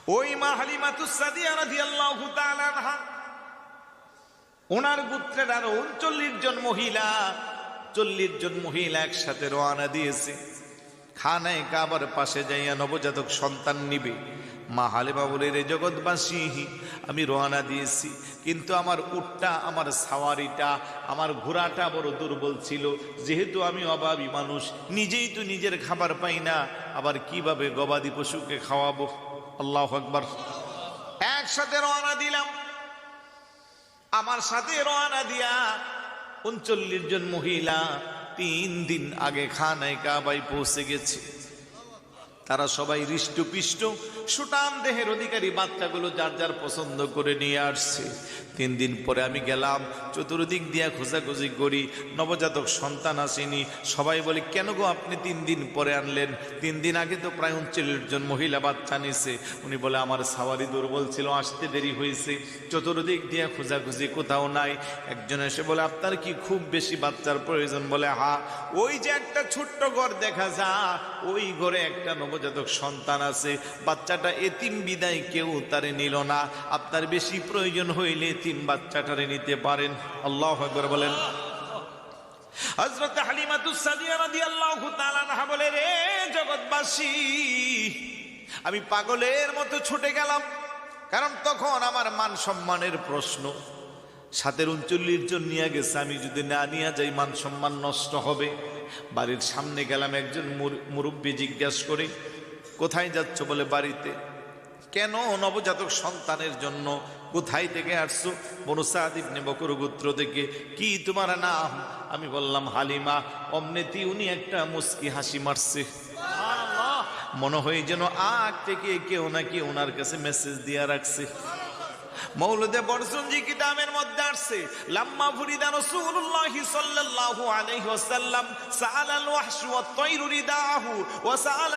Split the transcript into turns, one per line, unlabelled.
ওই মা হালিমাতুস সাদিয়া রাদিয়াল্লাহু তাআলা আনহা, ওনার গোত্রের আরো 39 জন মহিলা, 40 জন মহিলা একসাথে রওনা দিয়েছে খানায় কাবার পাশে যাইয়া নবজাতক সন্তান নিবে। মা হালিমা বলে, রে জগৎবাসী, আমি রওনা দিয়েছি, কিন্তু আমার উটটা, আমার সাওয়ারিটা, আমার ঘোড়াটা বড় দুর্বল ছিল। যেহেতু আমি অভাবী মানুষ, নিজেই তো নিজের খাবার পাই না, আবার কিভাবে গবাদি পশুকে খাওয়াবো। আল্লাহু আকবার। একসাথে রওনা দিলাম। আমার সাথে রওনা দিয়া 39 জন মহিলা 3 দিন আগে খানায় কাবায় পৌঁছে গেছে। তারা সবাই হৃষ্টপুষ্ট, সুঠাম দেহের অধিকারী বাচ্চাগুলো যার যার পছন্দ করে নিয়ে আসছে। 3 দিন পরে আমি গেলাম, চতুর্দিক দিয়া খোঁজাখুঁজি করি, নবজাতক সন্তান আসেনি। সবাই বলে, কেন গো আপনি 3 দিন পরে আনলেন? 3 দিন আগে তো প্রায় 39 জন মহিলা বাচ্চা নিছে। উনি বলে, আমার সাওয়ারি দুর্বল ছিল, আসতে দেরি হয়েছে। চতুর্দিক দিয়া খোঁজাখুঁজি, কোথাও নাই। একজন এসে বলে, আপনার কি খুব বেশি বাচ্চার প্রয়োজন? বলে, হ্যাঁ, ওই যে একটা ছোট্ট ঘর দেখা যায়, ওই ঘরে একটা নবজাতক সন্তান আছে, বাচ্চাটা এতিম বিদায় কেউ তারে নিল না, আপনার বেশি প্রয়োজন হইলে এতিম বাচ্চাটারে নিতে পারেন। আল্লাহু আকবার বলেন। হযরত হালিমাতুস সাদিয়া রাদিয়াল্লাহু তাআলা আনহা বলে, রে জগৎবাসী, আমি পাগলের মতো ছুটে গেলাম, কারণ তখন আমার মান সম্মানের প্রশ্ন। সাথে 39 জন নিয়ে গেছে, আমি যদি না নিয়ে যাই মান সম্মান নষ্ট হবে। বাড়ির সামনে গেলাম, একজন মুরব্বী জিজ্ঞাসা করে, কোথায় যাচ্ছ? বলে, বাড়িতে। কেন? নবজাতক সন্তানের জন্য। কোথায় থেকে আসছো? বনু সাদ ইবনে বকর গোত্র থেকে। কি তোমার নাম? আমি বললাম, হালিমা। অমনেতি উনি একটা মুস্কি হাসি মারছে, মনে হয় যেন আগ থেকে কেউ নাকি ওনার কাছে মেসেজ দিয়া রাখছে। মৌলুদে বরসুনজি কিতাবের মধ্যে আসছে, লাম্মা ফুরিদা রাসূলুল্লাহি সাল্লাল্লাহু আলাইহি ওয়াসাল্লাম সাআলাল ওয়াহশু ওয়াত তায়রু রিদাহু ওয়া সাআল